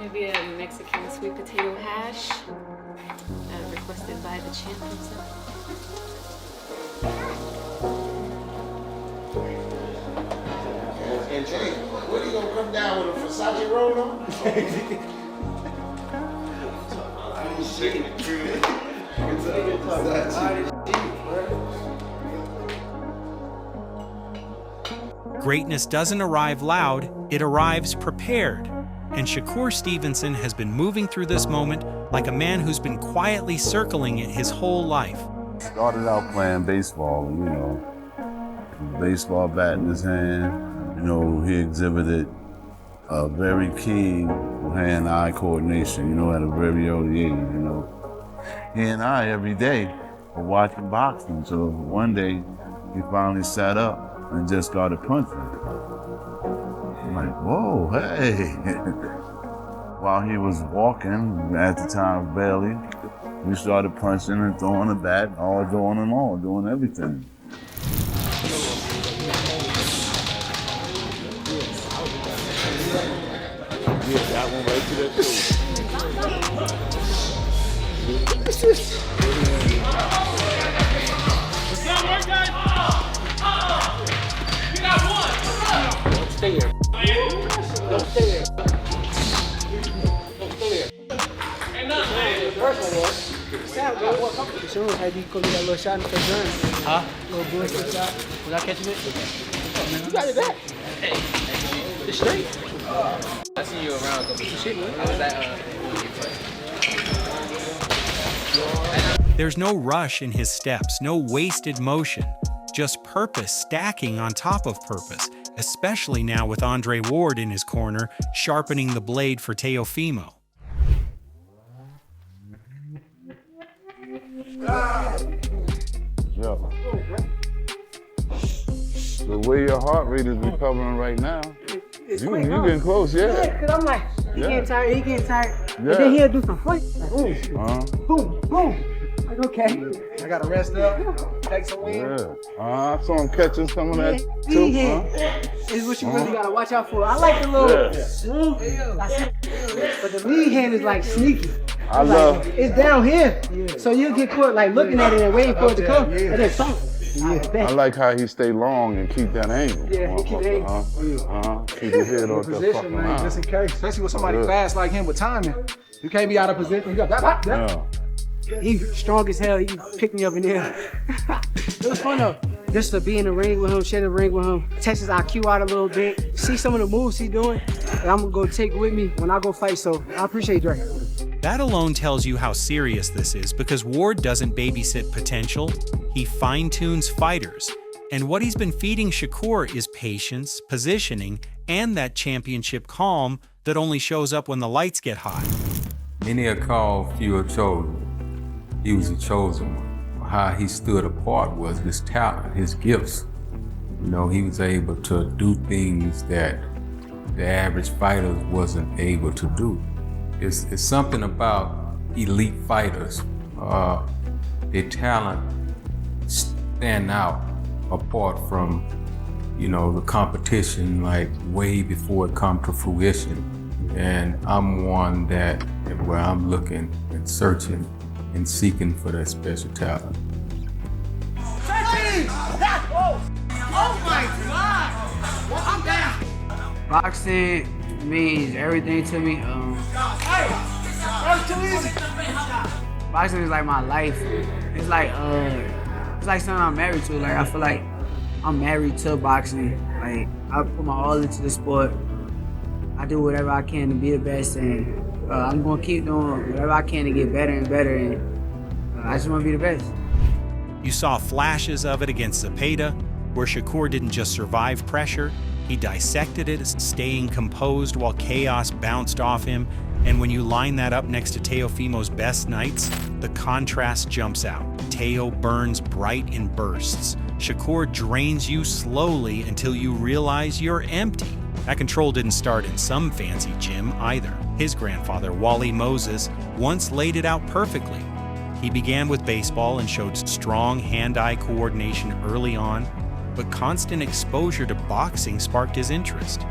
gonna be a Mexican sweet potato hash, requested by the champ himself. And Jay, when you gonna come down with a Versace roll on? Greatness doesn't arrive loud, it arrives prepared. And Shakur Stevenson has been moving through this moment like a man who's been quietly circling it his whole life. Started out playing baseball, you know, baseball bat in his hand. You know, he exhibited a very keen hand-eye coordination, you know, at a very early age, you know. He and I, every day, were watching boxing, so one day, he finally sat up and just started punching. I'm like, whoa, hey. While he was walking, at the time, barely, we started punching and throwing the bat, all doing everything. Yeah, that one right to that too. You got one. Don't stay there. Don't stay there. Don't stay there. Ain't nothing, man. The first one was. How do you call that little shot in the first round? Huh? Little bullshit shot. Was I catching it? You got it back. Hey, it's straight. I seen you around a couple of shit. How was that? There's no rush in his steps, no wasted motion, just purpose stacking on top of purpose, especially now with Andre Ward in his corner, sharpening the blade for Teofimo. Yo. The way your heart rate is recovering right now, you getting close, yeah. Yeah, cause I'm like, he getting tired, Yeah. and then he'll do some flick. Like, boom, boom. Like, okay. I gotta rest up, take some wind. Yeah. I saw him catching some of that too. Is what you really gotta watch out for. I like the little, but the lead hand is like sneaky. I love. It's down here, so you get caught like looking at it and waiting for it to come, and then something. I like how he stay long and keep that angle. Yeah, he keep the angle. Keep his head off the Position, fucking man, line. just in case. Especially with somebody fast like him with timing. You can't be out of position. You got that. Yeah. He's strong as hell. He picked me up in there. It was fun though. Just to be in the ring with him, share the ring with him, test his IQ out a little bit, see some of the moves he's doing, and I'm gonna go take with me when I go fight. So I appreciate Drake. That alone tells you how serious this is, because Ward doesn't babysit potential, he fine-tunes fighters. And what he's been feeding Shakur is patience, positioning, and that championship calm that only shows up when the lights get hot. Many are called, few are chosen. He was a chosen one. How he stood apart was his talent, his gifts. You know, he was able to do things that the average fighter wasn't able to do. It's something about elite fighters. Their talent stand out apart from, you know, the competition, like way before it come to fruition. And I'm one that, where I'm looking and searching and seeking for that special talent. Oh my God! I'm down. Boxing means everything to me. That's too easy. Boxing is like my life. It's like something I'm married to. Like I feel like I'm married to boxing. Like I put my all into the sport. I do whatever I can to be the best, and I'm gonna keep doing whatever I can to get better and better. And I just want to be the best. You saw flashes of it against Zepeda, where Shakur didn't just survive pressure, he dissected it, staying composed while chaos bounced off him. And when you line that up next to Teofimo's best nights, the contrast jumps out. Teo burns bright in bursts. Shakur drains you slowly until you realize you're empty. That control didn't start in some fancy gym either. His grandfather, Wally Moses, once laid it out perfectly. He began with baseball and showed strong hand-eye coordination early on, but constant exposure to boxing sparked his interest.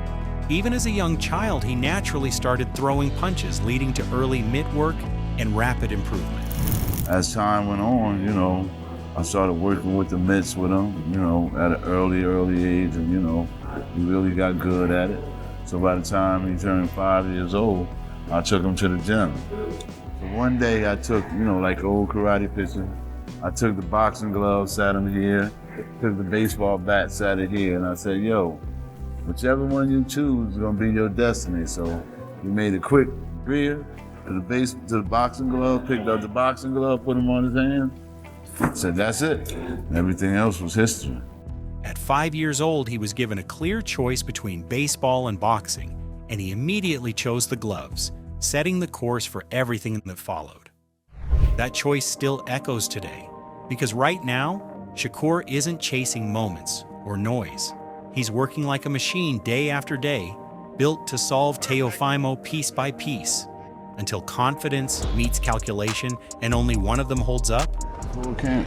Even as a young child, he naturally started throwing punches, leading to early mitt work and rapid improvement. As time went on, you know, I started working with the mitts with him, you know, at an early age, and, you know, he really got good at it. So by the time he turned 5 years old, I took him to the gym. So one day I took, you know, like old karate picture, I took the boxing gloves, sat him here, took the baseball bat, sat it here, and I said, yo, whichever one you choose is gonna be your destiny. So he made a quick rear to the boxing glove, picked up the boxing glove, put him on his hand, said, that's it. Everything else was history. At 5 years old, he was given a clear choice between baseball and boxing, and he immediately chose the gloves, setting the course for everything that followed. That choice still echoes today, because right now, Shakur isn't chasing moments or noise. He's working like a machine day after day, built to solve Teofimo piece by piece, until confidence meets calculation and only one of them holds up.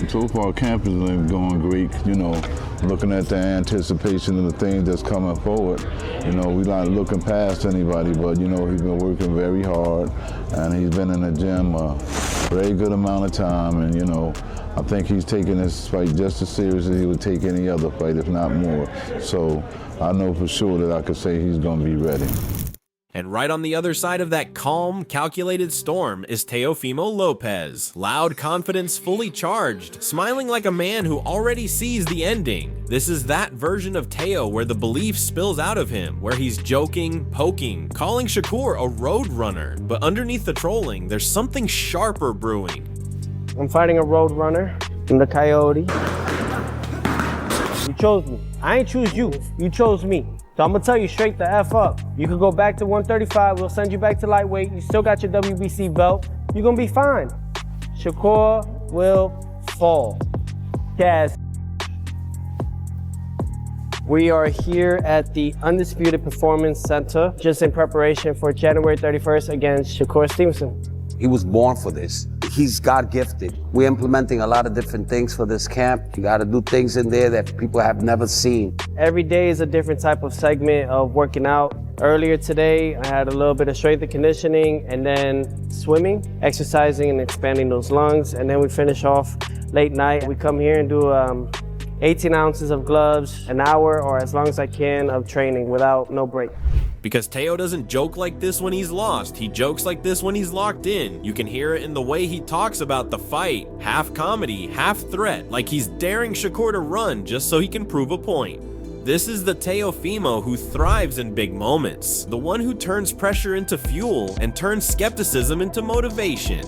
So far, camp is going great, you know, looking at the anticipation of the things that's coming forward. You know, we're not looking past anybody, but, you know, he's been working very hard, and he's been in the gym a very good amount of time, and, you know, I think he's taking this fight just as serious as he would take any other fight, if not more. So I know for sure that I could say he's going to be ready. And right on the other side of that calm, calculated storm is Teofimo Lopez. Loud confidence, fully charged, smiling like a man who already sees the ending. This is that version of Teo where the belief spills out of him, where he's joking, poking, calling Shakur a road runner. But underneath the trolling, there's something sharper brewing. I'm fighting a road runner in the Coyote. You chose me. I ain't choose you. You chose me. So I'm gonna tell you straight the F up. You could go back to 135, we'll send you back to lightweight. You still got your WBC belt. You're gonna be fine. Shakur will fall. Kaz. We are here at the Undisputed Performance Center, just in preparation for January 31st against Shakur Stevenson. He was born for this. He's God gifted. We're implementing a lot of different things for this camp. You gotta do things in there that people have never seen. Every day is a different type of segment of working out. Earlier today, I had a little bit of strength and conditioning, and then swimming, exercising and expanding those lungs. And then we finish off late night. We come here and do 18 ounces of gloves, an hour or as long as I can of training without no break. Because Teo doesn't joke like this when he's lost, he jokes like this when he's locked in. You can hear it in the way he talks about the fight. Half comedy, half threat, like he's daring Shakur to run just so he can prove a point. This is the Teofimo who thrives in big moments, the one who turns pressure into fuel and turns skepticism into motivation.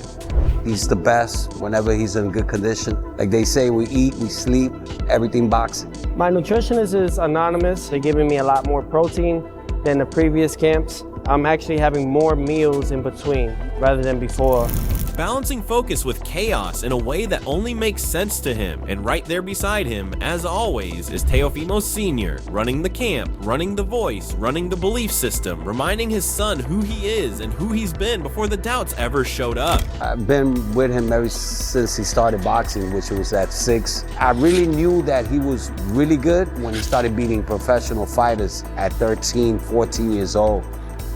He's the best whenever he's in good condition. Like they say, we eat, we sleep, everything boxing. My nutritionist is anonymous. They're giving me a lot more protein than the previous camps. I'm actually having more meals in between rather than before. Balancing focus with chaos in a way that only makes sense to him. And right there beside him, as always, is Teofimo Sr, running the camp, running the voice, running the belief system, reminding his son who he is and who he's been before the doubts ever showed up. I've been with him ever since he started boxing, which was at 6. I really knew that he was really good when he started beating professional fighters at 13, 14 years old.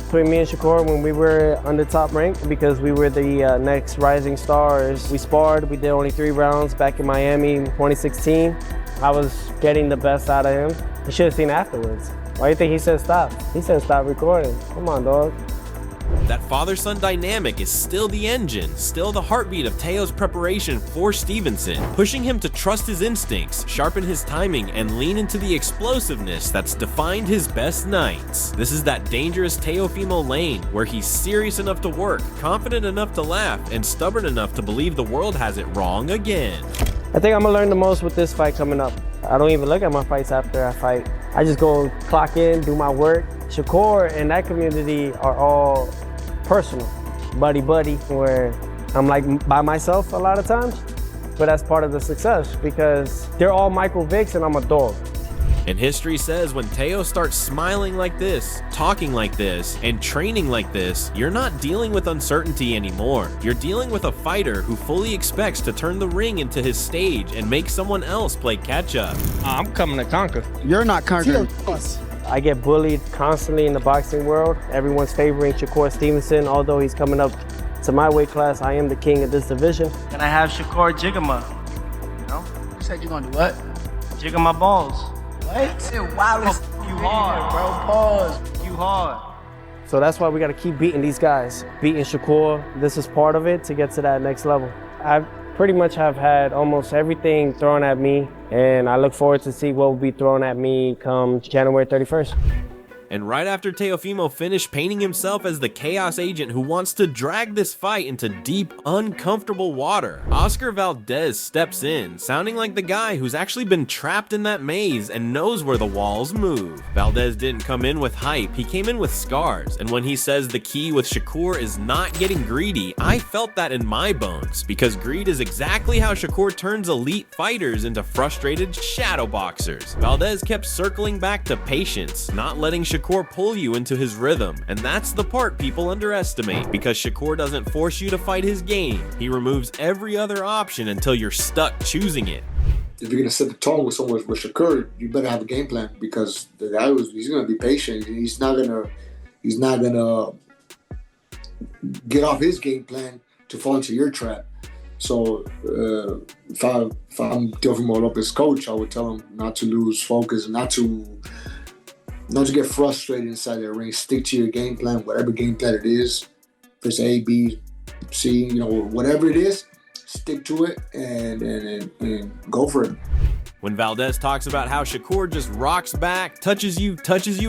Between me and Shakur when we were under top rank, because we were the next rising stars. We sparred, we did only 3 rounds back in Miami in 2016. I was getting the best out of him. You should have seen afterwards. Why do you think he said stop? He said stop recording. Come on, dog. That father-son dynamic is still the engine, still the heartbeat of Teo's preparation for Stevenson, pushing him to trust his instincts, sharpen his timing, and lean into the explosiveness that's defined his best nights. This is that dangerous Teofimo lane, where he's serious enough to work, confident enough to laugh, and stubborn enough to believe the world has it wrong again. I think I'm gonna learn the most with this fight coming up. I don't even look at my fights after I fight. I just go clock in, do my work. Shakur and that community are all personal, buddy-buddy, where I'm like by myself a lot of times, but that's part of the success because they're all Michael Vicks and I'm a dog. And history says when Teo starts smiling like this, talking like this, and training like this, you're not dealing with uncertainty anymore. You're dealing with a fighter who fully expects to turn the ring into his stage and make someone else play catch up. I'm coming to conquer. You're not conquering. I get bullied constantly in the boxing world. Everyone's favoring Shakur Stevenson. Although he's coming up to my weight class, I am the king of this division. And I have Shakur Jigama. You know? You said you're gonna do what? Jigga my balls. What? Wow, you hard, bro. Pause. You hard. So that's why we got to keep beating these guys. Beating Shakur, this is part of it to get to that next level. I pretty much have had almost everything thrown at me, and I look forward to see what will be thrown at me come January 31st. And right after Teofimo finished painting himself as the Chaos Agent who wants to drag this fight into deep, uncomfortable water, Oscar Valdez steps in, sounding like the guy who's actually been trapped in that maze and knows where the walls move. Valdez didn't come in with hype, he came in with scars, and when he says the key with Shakur is not getting greedy, I felt that in my bones, because greed is exactly how Shakur turns elite fighters into frustrated shadow boxers. Valdez kept circling back to patience, not letting Shakur pull you into his rhythm, and that's the part people underestimate, because Shakur doesn't force you to fight his game. He removes every other option until you're stuck choosing it. If you're gonna set the tone with someone with Shakur, you better have a game plan, because the guy he's gonna be patient. He's not gonna get off his game plan to fall into your trap. So if I'm Teofimo Lopez' coach, I would tell him not to lose focus, not to get frustrated inside the ring. Stick to your game plan, whatever game plan it is. If it's A, B, C, whatever it is, stick to it and go for it. When Valdez talks about how Shakur just rocks back, touches you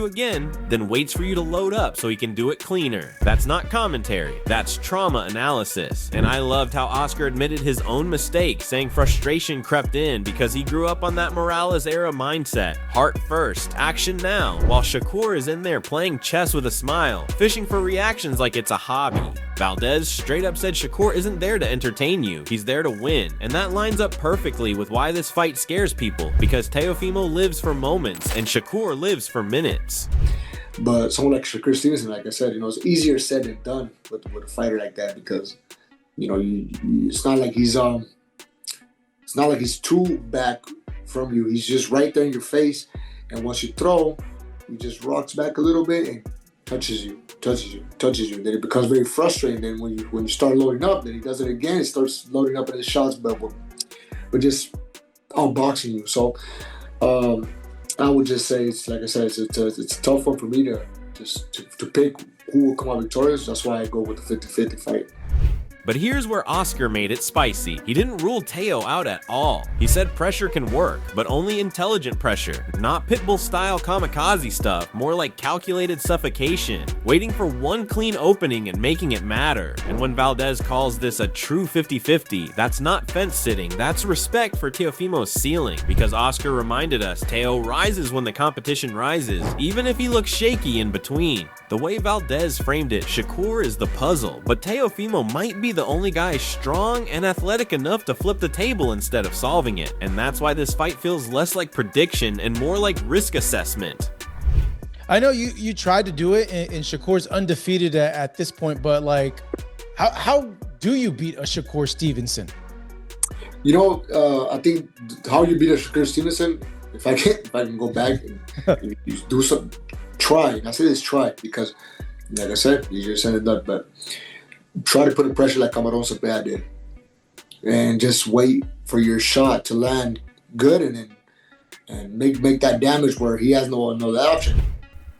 again, then waits for you to load up so he can do it cleaner. That's not commentary, that's trauma analysis. And I loved how Oscar admitted his own mistake, saying frustration crept in because he grew up on that Morales era mindset. Heart first, action now, while Shakur is in there playing chess with a smile, fishing for reactions like it's a hobby. Valdez straight up said Shakur isn't there to entertain you, he's there to win. And that lines up perfectly with why this fight scares people, because Teofimo lives for moments and Shakur lives for minutes. But someone like Shakur Stevenson, like I said, it's easier said than done with a fighter like that, because it's not like he's too back from you. He's just right there in your face, and once you throw, he just rocks back a little bit and touches you. Then it becomes very frustrating. Then when you start loading up, then he does it again. He starts loading up at his shots, but just outboxing you. So I would just say, it's like I said, it's a tough one for me to pick who will come out victorious. That's why I go with the 50-50 fight. But here's where Oscar made it spicy. He didn't rule Teo out at all. He said pressure can work, but only intelligent pressure, not pitbull style kamikaze stuff, more like calculated suffocation, waiting for one clean opening and making it matter. And when Valdez calls this a true 50-50, that's not fence sitting, that's respect for Teofimo's ceiling, because Oscar reminded us Teo rises when the competition rises, even if he looks shaky in between. The way Valdez framed it, Shakur is the puzzle, but Teofimo might be the only guy strong and athletic enough to flip the table instead of solving it, and that's why this fight feels less like prediction and more like risk assessment. I know you tried to do it, and Shakur's undefeated at this point, but like, how do you beat a Shakur Stevenson? I think how you beat a Shakur Stevenson, if I can go back and you do something, try. And I say this try because, like I said, you just said it done, but try to put the pressure like Cameron Zepeda did, and just wait for your shot to land good, and make that damage where he has no option.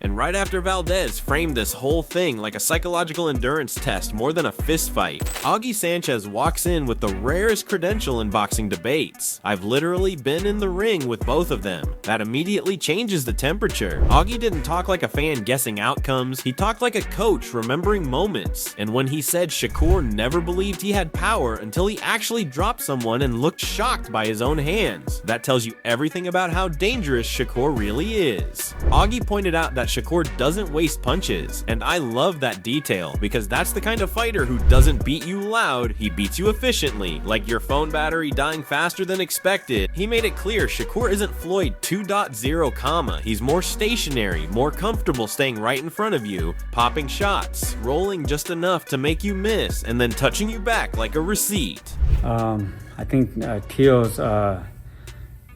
And right after Valdez framed this whole thing like a psychological endurance test more than a fist fight, Augie Sanchez walks in with the rarest credential in boxing debates. I've literally been in the ring with both of them. That immediately changes the temperature. Augie didn't talk like a fan guessing outcomes, he talked like a coach remembering moments. And when he said Shakur never believed he had power until he actually dropped someone and looked shocked by his own hands, that tells you everything about how dangerous Shakur really is. Augie pointed out that Shakur doesn't waste punches, and I love that detail because that's the kind of fighter who doesn't beat you loud, he beats you efficiently, like your phone battery dying faster than expected. He made it clear Shakur isn't Floyd 2.0, he's more stationary, more comfortable staying right in front of you, popping shots, rolling just enough to make you miss, and then touching you back like a receipt. I think Teo's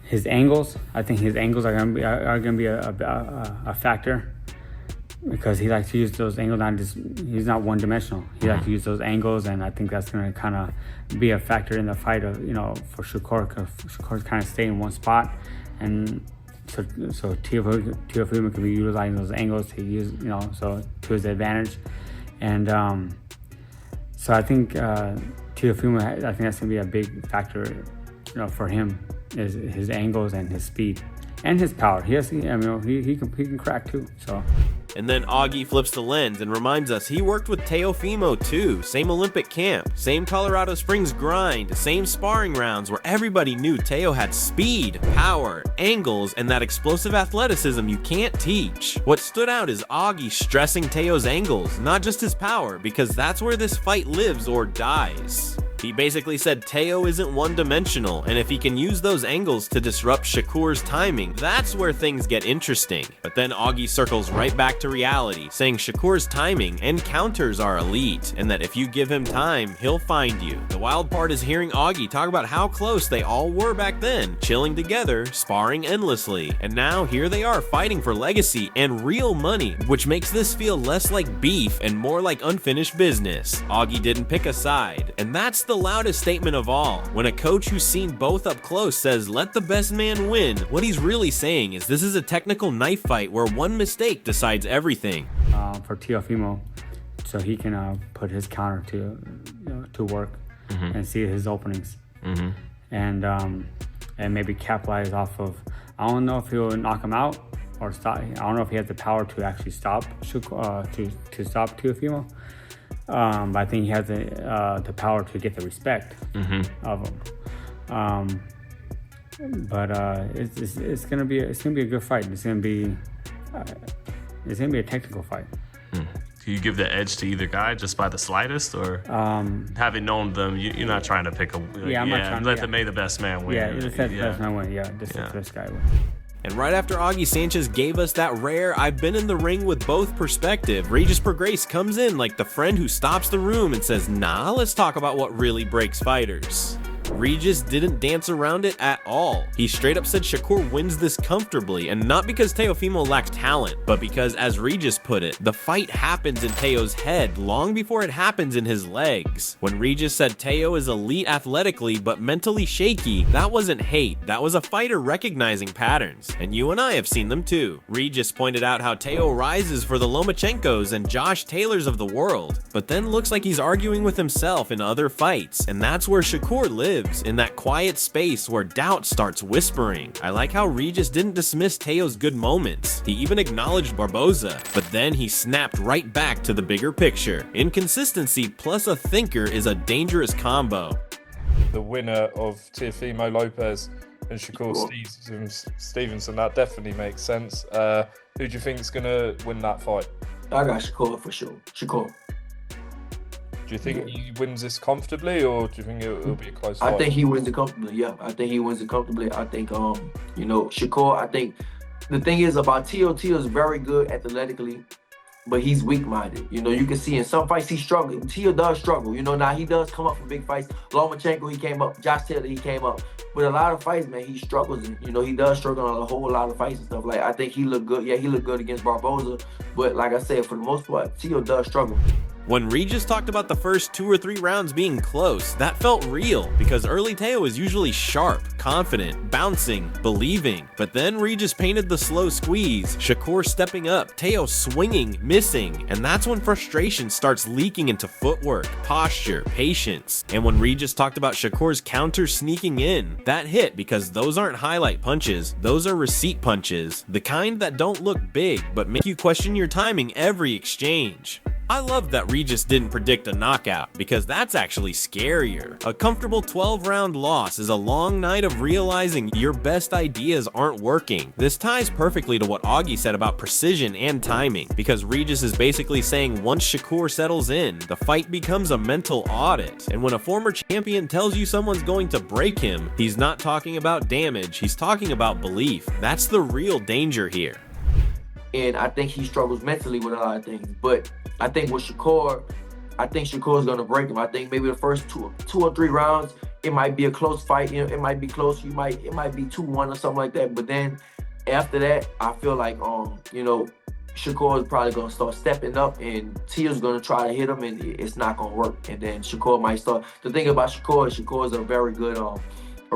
his angles. I think his angles are gonna be a factor, because he likes to use those angles. He's not one dimensional. He likes to use those angles, and I think that's gonna kind of be a factor in the fight of, for Shakur, because Shakur's kind of staying in one spot, and so Teofimo can be utilizing those angles to use, so to his advantage, and so I think Teofimo, I think that's gonna be a big factor, for him, is his angles and his speed and his power. He can crack too. So. And then Augie flips the lens and reminds us he worked with Teofimo too. Same Olympic camp, same Colorado Springs grind, same sparring rounds where everybody knew Teo had speed, power, angles, and that explosive athleticism you can't teach. What stood out is Augie stressing Teo's angles, not just his power, because that's where this fight lives or dies. He basically said Teo isn't one-dimensional, and if he can use those angles to disrupt Shakur's timing, that's where things get interesting. But then Augie circles right back to reality, saying Shakur's timing and counters are elite, and that if you give him time, he'll find you. The wild part is hearing Augie talk about how close they all were back then, chilling together, sparring endlessly, and now here they are fighting for legacy and real money, which makes this feel less like beef and more like unfinished business. Augie didn't pick a side, and that's the loudest statement of all. When a coach who's seen both up close says let the best man win, what he's really saying is this is a technical knife fight where one mistake decides everything. For Teofimo, so he can put his counter to work, and see his openings, and maybe capitalize off of. I don't know if he'll knock him out or stop. I don't know if he has the power to actually stop to stop Teofimo. But I think he has the power to get the respect of him. But it's gonna be a good fight. It's gonna be a technical fight. Do you give the edge to either guy just by the slightest, or having known them, you're not trying to pick a? I'm not trying. Let the best man win. Yeah, just let the best man win. Yeah, just let this guy win. And right after Augie Sanchez gave us that rare I've been in the ring with both perspective, Regis Prograis comes in like the friend who stops the room and says, nah, let's talk about what really breaks fighters. Regis didn't dance around it at all. He straight up said Shakur wins this comfortably, and not because Teofimo lacks talent, but because, as Regis put it, the fight happens in Teo's head long before it happens in his legs. When Regis said Teo is elite athletically but mentally shaky, that wasn't hate, that was a fighter recognizing patterns, and you and I have seen them too. Regis pointed out how Teo rises for the Lomachenkos and Josh Taylors of the world, but then looks like he's arguing with himself in other fights, and that's where Shakur lives, in that quiet space where doubt starts whispering. I like how Regis didn't dismiss Teo's good moments. He even acknowledged Barboza, but then he snapped right back to the bigger picture. Inconsistency plus a thinker is a dangerous combo. The winner of Teofimo Lopez and Shakur Stevenson, that definitely makes sense. Who do you think is going to win that fight? I got Shakur for sure. Shakur. Do you think he wins this comfortably, or do you think it'll be a close fight? I think he wins it comfortably, yeah. I think he wins it comfortably. I think, Shakur, I think the thing is about Teo is very good athletically, but he's weak-minded. You can see in some fights he struggles. Teo does struggle. Now he does come up for big fights. Lomachenko, he came up. Josh Taylor, he came up. But a lot of fights, man, he struggles. And, he does struggle on a whole lot of fights and stuff. Like, I think he looked good. Yeah, he looked good against Barboza. But like I said, for the most part, Teo does struggle. When Regis talked about the first 2 or 3 rounds being close, that felt real, because early Teo is usually sharp, confident, bouncing, believing. But then Regis painted the slow squeeze, Shakur stepping up, Teo swinging, missing, and that's when frustration starts leaking into footwork, posture, patience. And when Regis talked about Shakur's counter sneaking in, that hit, because those aren't highlight punches, those are receipt punches, the kind that don't look big, but make you question your timing every exchange. I love that Regis didn't predict a knockout, because that's actually scarier. A comfortable 12-round loss is a long night of realizing your best ideas aren't working. This ties perfectly to what Augie said about precision and timing, because Regis is basically saying once Shakur settles in, the fight becomes a mental audit. And when a former champion tells you someone's going to break him, he's not talking about damage, he's talking about belief. That's the real danger here. And I think he struggles mentally with a lot of things. But I think with Shakur, I think Shakur's gonna break him. I think maybe the first two or three rounds, it might be a close fight. You know, it might be close. It might be 2-1 or something like that. But then after that, I feel like you know, Shakur is probably gonna start stepping up, and Teo's gonna try to hit him, and it's not gonna work. And then Shakur might start. The thing about Shakur is a very good, a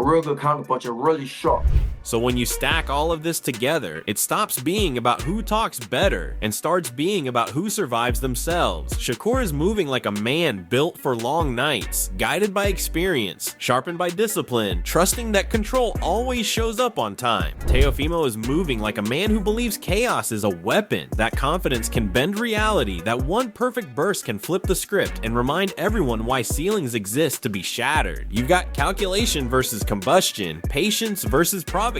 real good counterpuncher, really sharp. So when you stack all of this together, it stops being about who talks better and starts being about who survives themselves. Shakur is moving like a man built for long nights, guided by experience, sharpened by discipline, trusting that control always shows up on time. Teofimo is moving like a man who believes chaos is a weapon, that confidence can bend reality, that one perfect burst can flip the script and remind everyone why ceilings exist to be shattered. You've got calculation versus combustion, patience versus provocation,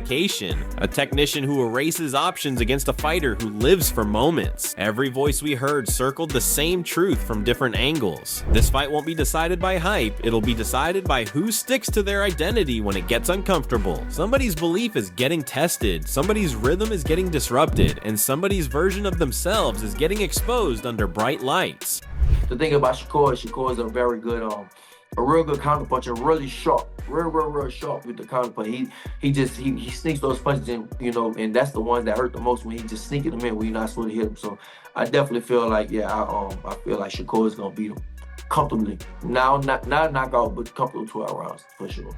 a technician who erases options against a fighter who lives for moments. Every voice we heard circled the same truth from different angles. This fight won't be decided by hype, it'll be decided by who sticks to their identity when it gets uncomfortable. Somebody's belief is getting tested, somebody's rhythm is getting disrupted, and somebody's version of themselves is getting exposed under bright lights. The thing about Shakur is a very good, a real good counterpuncher, really sharp, real sharp with the counterpunch. He sneaks those punches in, you know, and that's the ones that hurt the most when he just sneaking them in when you're not supposed to hit him. So I definitely feel like, yeah, I feel like Shakur is gonna beat him comfortably. Not knockout, but comfortable 12 rounds for sure.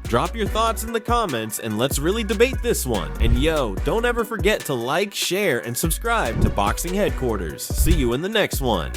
Drop your thoughts in the comments and let's really debate this one. And yo, don't ever forget to like, share, and subscribe to Boxing Headquarters. See you in the next one.